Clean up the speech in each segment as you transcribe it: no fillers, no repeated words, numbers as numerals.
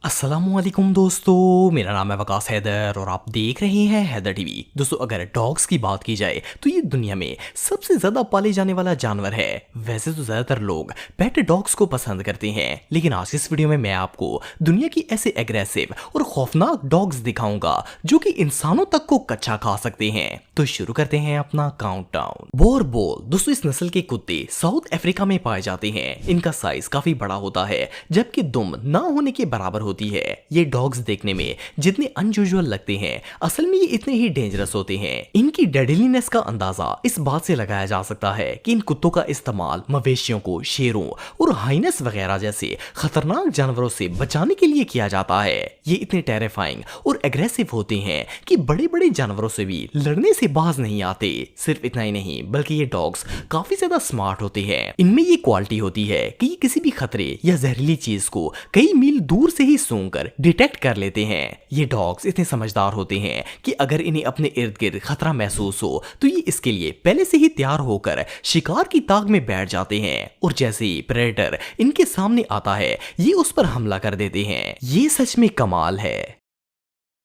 अस्सलामुअलैकुम दोस्तों, मेरा नाम है वकास हैदर और आप देख रहे हैं हैदर टीवी। दोस्तों, अगर डॉग्स की बात की जाए तो ये दुनिया में सबसे ज़्यादा पाले जाने वाला जानवर है। वैसे तो ज़्यादातर लोग पेट डॉग्स को पसंद करते हैं, लेकिन आज इस वीडियो में मैं आपको दुनिया की ऐसे एग्रेसिव और खौफनाक डॉग्स दिखाऊंगा जो कि इंसानों तक को कच्चा खा सकते हैं। तो शुरू करते हैं अपना काउंटडाउन। बोरबोल दोस्तों, इस नस्ल के कुत्ते साउथ अफ्रीका में पाए जाते हैं। इनका साइज काफी बड़ा होता है, जबकि दुम ना होने के बराबर होती है। ये डॉग्स देखने में जितने अनयूजुअल लगते हैं, असल में ये इतने ही डेंजरस होते हैं। इनकी डेडलीनेस का अंदाजा इस बात से लगाया जा सकता है कि इन कुत्तों का इस्तेमाल मवेशियों को शेरों और हाइनस वगैरह जैसे खतरनाक जानवरों से बचाने के लिए किया जाता है। ये इतने टेरिफाइंग और एग्रेसिव होते हैं कि बड़े बड़े जानवरों से भी लड़ने से बाज नहीं आते। सिर्फ इतना ही नहीं, बल्कि ये डॉग्स काफी ज्यादा स्मार्ट होते हैं। इनमें ये क्वालिटी होती है कि ये किसी भी खतरे या जहरीली चीज को कई मील दूर से ही सूंघकर डिटेक्ट कर लेते हैं। ये डॉग्स इतने समझदार होते हैं कि अगर इन्हें अपने इर्द गिर्द खतरा महसूस हो तो ये इसके लिए पहले से ही तैयार होकर शिकार की ताक में बैठ जाते हैं, और जैसे ही प्रेडेटर इनके सामने आता है ये उस पर हमला कर देते हैं। ये सच में कमाल है।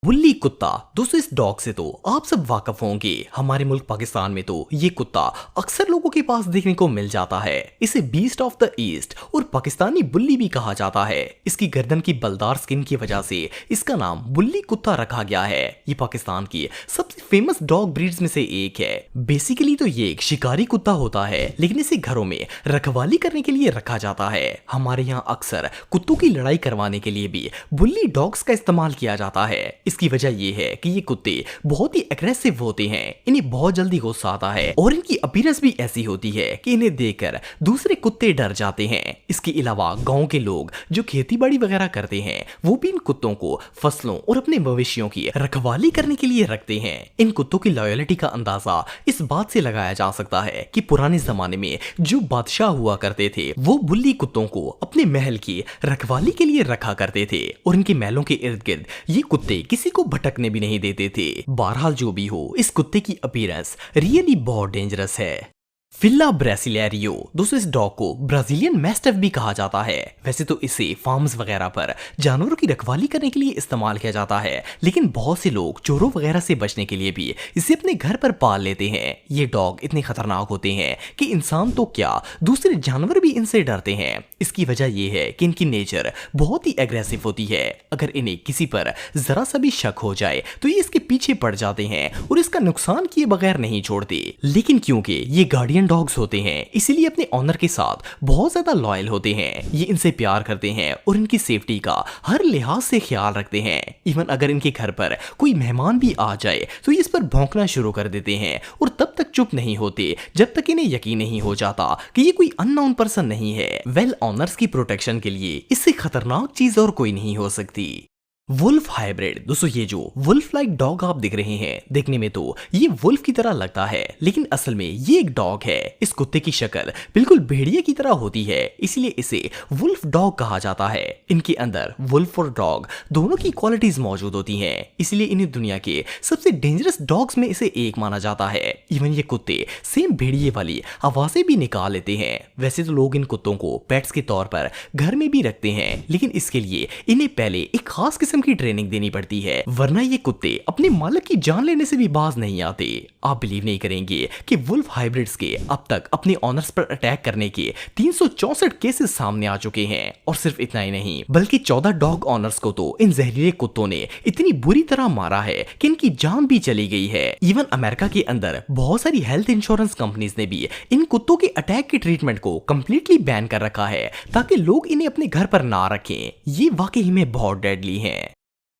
बुल्ली कुत्ता दोस्तों, इस डॉग से तो आप सब वाकिफ होंगे। हमारे मुल्क पाकिस्तान में तो ये कुत्ता अक्सर लोगों के पास देखने को मिल जाता है। इसे बीस्ट ऑफ द ईस्ट और पाकिस्तानी बुल्ली भी कहा जाता है। इसकी गर्दन की बलदार स्किन की वजह से इसका नाम बुल्ली कुत्ता रखा गया है। ये पाकिस्तान की सबसे फेमस डॉग ब्रीड्स में से एक है। बेसिकली तो ये एक शिकारी कुत्ता होता है, लेकिन इसे घरों में रखवाली करने के लिए रखा जाता है। हमारे यहाँ अक्सर कुत्तों की लड़ाई करवाने के लिए भी बुल्ली डॉग्स का इस्तेमाल किया जाता है। इसकी वजह यह है कि ये कुत्ते बहुत ही एग्रेसिव होते हैं। इन्हें बहुत जल्दी गुस्सा आता है और इनकी अपीयरेंस भी ऐसी होती है कि इन्हें देखकर दूसरे कुत्ते डर जाते हैं। इसके अलावा गांव के लोग जो खेतीबाड़ी वगैरह करते हैं वो भी इन कुत्तों को फसलों और अपने मवेशियों की रखवाली करने के लिए रखते हैं। इन कुत्तों की लॉयल्टी का अंदाजा इस बात से लगाया जा सकता है कि पुराने जमाने में जो बादशाह हुआ करते थे वो बुल्ली कुत्तों को अपने महल की रखवाली के लिए रखा करते थे, और इनके महलों के इर्द गिर्द ये कुत्ते किसी को भटकने भी नहीं देते थे। बहरहाल जो भी हो, इस कुत्ते की अपीयरेंस रियली बहुत डेंजरस है। फिल्ला ब्रासिलियरियो दोस्तों, इस डॉग को ब्राजीलियन मैस्टिफ भी कहा जाता है। वैसे तो इसे फार्म्स वगैरह पर जानवरों की रखवाली करने के लिए इस्तेमाल किया जाता है, लेकिन बहुत से लोग चोरों वगैरह से बचने के लिए भी इसे अपने घर पर पाल लेते हैं। ये डॉग इतने खतरनाक होते हैं कि इंसान तो क्या, दूसरे जानवर भी इनसे डरते हैं। इसकी वजह यह है कि इनकी नेचर बहुत ही एग्रेसिव होती है। अगर इन्हें किसी पर जरा सा भी शक हो जाए तो ये इसके पीछे पड़ जाते हैं और इसका नुकसान किए बगैर नहीं छोड़ते। लेकिन क्योंकि ये गार्डियन डॉग्स होते हैं, इसीलिए अपने ऑनर के साथ बहुत ज्यादा लॉयल होते हैं। ये इनसे प्यार करते हैं और इनकी सेफ्टी का हर लिहाज से ख्याल रखते हैं। इवन अगर इनके घर पर कोई मेहमान भी आ जाए तो ये इस पर भौंकना शुरू कर देते हैं, और तब तक चुप नहीं होते जब तक इन्हें यकीन नहीं हो जाता कि ये कोई अननोन पर्सन नहीं है। वेल ऑनर्स की प्रोटेक्शन के लिए इससे खतरनाक चीज और कोई नहीं हो सकती। वुल्फ हाइब्रिड दोस्तों, ये जो वुल्फ लाइक डॉग आप देख रहे हैं, देखने में तो ये वुल्फ की तरह लगता है, लेकिन असल में ये एक डॉग है। इस कुत्ते की शक्ल बिल्कुल भेड़िए की तरह होती है, इसलिए इसे वुल्फ डॉग कहा जाता है। इनके अंदर वुल्फ और डॉग दोनों की क्वालिटीज मौजूद होती हैं, इसलिए इन्हें दुनिया के सबसे डेंजरस डॉग्स में इसे एक माना जाता है। इवन ये कुत्ते सेम भेड़िए वाली आवाजें भी निकाल लेते हैं। वैसे तो लोग इन कुत्तों को पेट्स के तौर पर घर में भी रखते हैं, लेकिन इसके लिए इन्हें पहले एक खास किस्म की ट्रेनिंग देनी पड़ती है, वरना ये कुत्ते अपने मालिक की जान लेने से भी बाज नहीं आते। आप बिलीव नहीं करेंगे कि वुल्फ हाइब्रिड्स के अब तक अपने ऑनर्स पर अटैक करने के 364 केसेस सामने आ चुके हैं। और सिर्फ इतना ही नहीं, बल्कि 14 डॉग ऑनर्स को तो इन जहरीले कुत्तों ने इतनी बुरी तरह मारा है कि इनकी जान भी चली गई है। इवन अमेरिका के अंदर बहुत सारी हेल्थ इंश्योरेंस कंपनीज ने भी इन कुत्तों के अटैक के ट्रीटमेंट को कंप्लीटली बैन कर रखा है, ताकि लोग इन्हें अपने घर पर ना रखें। ये वाकई में बहुत डेडली है।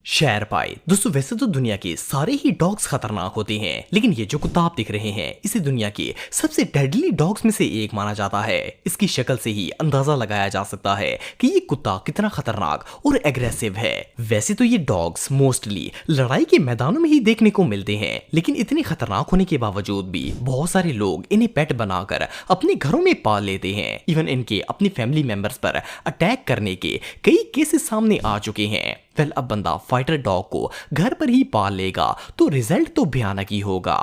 शेरपाई दोस्तों, वैसे तो दुनिया के सारे ही डॉग्स खतरनाक होते हैं, लेकिन ये जो कुत्ता आप दिख रहे हैं इसे दुनिया के सबसे डेडली डॉग्स में से एक माना जाता है। इसकी शक्ल से ही अंदाजा लगाया जा सकता है कि ये कुत्ता कितना खतरनाक और एग्रेसिव है। वैसे तो ये डॉग्स मोस्टली लड़ाई के मैदानों में ही देखने को मिलते हैं, लेकिन इतने खतरनाक होने के बावजूद भी बहुत सारे लोग इन्हें पेट बनाकर अपने घरों में पाल लेते हैं। इवन इनके अपने फैमिली मेंबर्स पर अटैक करने के कई केसेस सामने आ चुके हैं। वेल, अब बंदा फाइटर डॉग को घर पर ही पाल लेगा तो रिजल्ट तो भयानक ही होगा।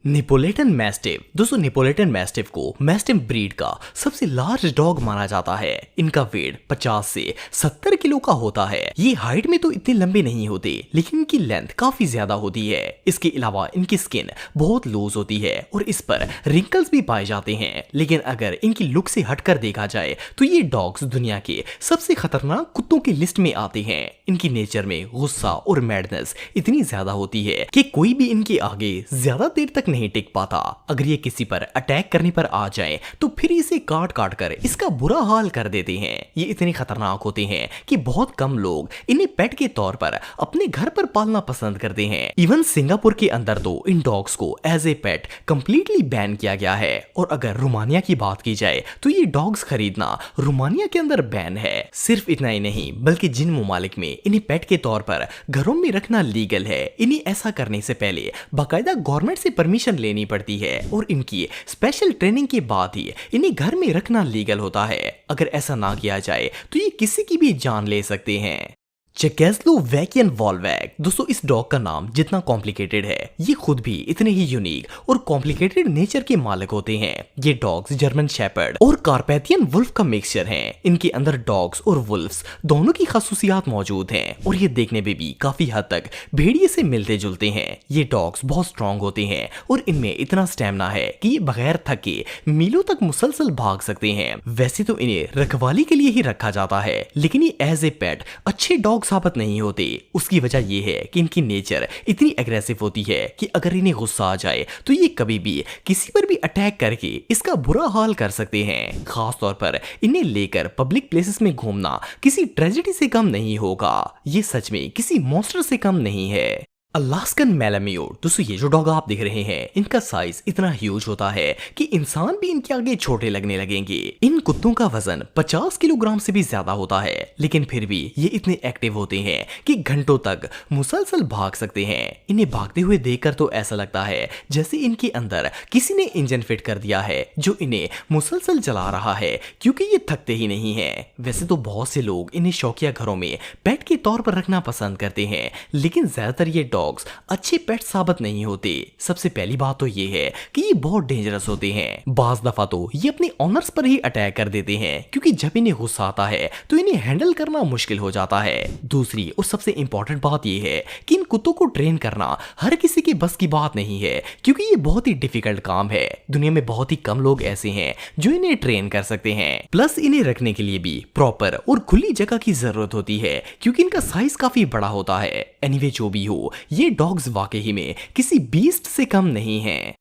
Neapolitan mastiff. दोस्तों नेपोलिटन मैस्टिफ को मैस्टिफ ब्रीड का सबसे लार्ज डॉग माना जाता है। इनका वेट 50 से 70 किलो का होता है। ये हाइट में तो इतने लंबे नहीं होते, लेकिन इनकी लेंथ काफी ज्यादा होती है। इसके अलावा इनकी स्किन बहुत लूज होती है और इस पर रिंकल्स भी पाए जाते हैं। लेकिन अगर इनकी लुक से हटकर देखा जाए तो ये डॉग्स दुनिया के सबसे खतरनाक कुत्तों की लिस्ट में आते हैं। इनकी नेचर में गुस्सा और मैडनेस इतनी ज्यादा होती है कि कोई भी इनके आगे ज्यादा देर तक नहीं टिक पाता। अगर ये किसी पर अटैक करने पर आ जाए तो फिर इसे काट काट कर इसका बुरा हाल कर देते हैं। ये इतने खतरनाक होते हैं कि बहुत कम लोग इन्हें पेट के तौर पर अपने घर पर पालना पसंद करते हैं। इवन सिंगापुर के अंदर तो इन डॉग्स को as a pet completely ban किया गया है। और अगर रोमानिया की बात की जाए तो ये डॉग्स खरीदना रोमानिया के अंदर बैन है। सिर्फ इतना ही नहीं, बल्कि जिन ममालिक में इन्हें पेट के तौर पर घरों में रखना लीगल है, इन्हें ऐसा करने से पहले बाकायदा गवर्नमेंट से परमिशन लेनी पड़ती है और इनकी स्पेशल ट्रेनिंग के बाद ही इन्हें घर में रखना लीगल होता है। अगर ऐसा ना किया जाए तो ये किसी की भी जान ले सकते हैं। चेकोस्लोवाकियन वॉल्वैग। दोस्तों इस डॉग का नाम जितना कॉम्प्लिकेटेड है, ये खुद भी इतने ही यूनिक और कॉम्प्लिकेटेड नेचर के मालिक होते हैं। ये डॉग्स जर्मन शेपर्ड और कारपैथियन वुल्फ का मिक्सचर हैं। इनके अंदर डॉग्स और वुल्फ्स दोनों की खासूसियात मौजूद हैं और ये देखने में भी काफी हद तक भेड़िए से मिलते जुलते हैं। ये डॉग्स बहुत स्ट्रांग होते हैं और इनमें इतना स्टेमिना है कि ये बगैर थके मीलों तक मुसलसल भाग सकते हैं। वैसे तो इन्हें रखवाली के लिए ही रखा जाता है, लेकिन ये एज ए पेट अच्छे डॉग साबित नहीं होते। उसकी वजह यह है कि इनकी नेचर इतनी एग्रेसिव होती है कि अगर इन्हें गुस्सा आ जाए तो ये कभी भी किसी पर भी अटैक करके इसका बुरा हाल कर सकते हैं। खास तौर पर इन्हें लेकर पब्लिक प्लेसेस में घूमना किसी ट्रेजेडी से कम नहीं होगा। ये सच में किसी मॉन्स्टर से कम नहीं है। Alaskan malamute. दोस्तों ये जो डॉग आप देख रहे हैं, इनका साइज इतना ह्यूज होता है कि इंसान भी इनके आगे छोटे लगने लगेंगे। इन कुत्तों का वजन 50 किलोग्राम से भी ज्यादा होता है, लेकिन फिर भी ये इतने एक्टिव होते हैं कि घंटों तक मुसलसल भाग सकते हैं। इन्हें भागते हुए देखकर तो ऐसा लगता है जैसे इनके अंदर किसी ने इंजन फिट कर दिया है जो इन्हें मुसलसल चला रहा है, क्योंकि ये थकते ही नहीं है। वैसे तो बहुत से लोग इन्हें शौकिया घरों में पेट के तौर पर रखना पसंद करते हैं, लेकिन ज्यादातर ये डॉग्स अच्छे पेट साबित नहीं होते। सबसे पहली बात तो ये है कि ये बहुत डेंजरस होते हैं। बाज दफा तो ये अपने ऑनर्स पर ही अटैक कर देते हैं, क्योंकि जब इन्हें गुस्सा आता है तो इन्हें हैंडल करना मुश्किल हो जाता है। दूसरी और सबसे इंपॉर्टेंट बात ये है कि इन कुत्तों को ट्रेन करना हर किसी की बस की बात नहीं है, क्योंकि ये बहुत ही डिफिकल्ट काम है। दुनिया में बहुत ही कम लोग ऐसे हैं जो इन्हें ट्रेन कर सकते हैं। प्लस इन्हें रखने के लिए भी प्रॉपर और खुली जगह की जरूरत होती है, क्योंकि इनका साइज काफी बड़ा होता है। एनीवे जो भी हो, ये डॉग्स वाकई में किसी बीस्ट से कम नहीं हैं।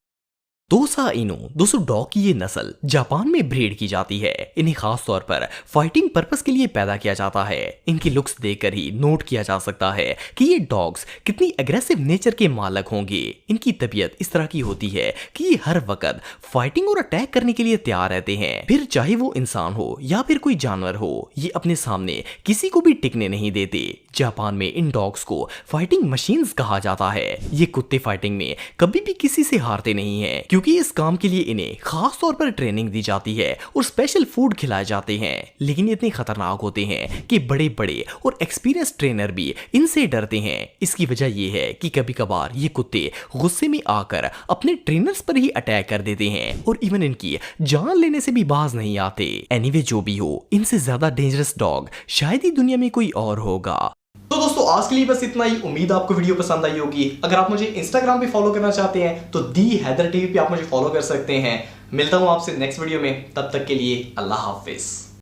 तोसा इनु। दोस्तों डॉग की ये नस्ल जापान में ब्रीड की जाती है। इन्हें खास तौर पर फाइटिंग पर्पस के लिए पैदा किया जाता है। इनकी लुक्स देखकर ही नोट किया जा सकता है कि ये डॉग्स कितनी एग्रेसिव नेचर के मालिक होंगे। इनकी तबीयत इस तरह की होती है कि ये हर वक्त फाइटिंग और अटैक करने के लिए तैयार रहते हैं, फिर चाहे वो इंसान हो या फिर कोई जानवर हो। ये अपने सामने किसी को भी टिकने नहीं देते। जापान में इन डॉग्स को फाइटिंग मशीन्स कहा जाता है। ये कुत्ते फाइटिंग में कभी भी किसी से हारते नहीं हैं, क्योंकि इस काम के लिए इन्हें खास तौर पर ट्रेनिंग दी जाती है और स्पेशल फूड खिलाए जाते हैं। लेकिन ये इतने खतरनाक होते हैं कि बड़े बड़े और एक्सपीरियंस ट्रेनर भी इनसे डरते हैं। इसकी वजह ये है कि कभी कभार ये कुत्ते गुस्से में आकर अपने ट्रेनर्स पर ही अटैक कर देते हैं और इवन इनकी जान लेने से भी बाज नहीं आते। एनीवे जो भी हो, इनसे ज्यादा डेंजरस डॉग शायद ही दुनिया में कोई और होगा। तो दोस्तों आज के लिए बस इतना ही। उम्मीद आपको वीडियो पसंद आई होगी। अगर आप मुझे इंस्टाग्राम पे फॉलो करना चाहते हैं तो दी हैदर टीवी पे आप मुझे फॉलो कर सकते हैं। मिलता हूं आपसे नेक्स्ट वीडियो में, तब तक के लिए अल्लाह हाफिज।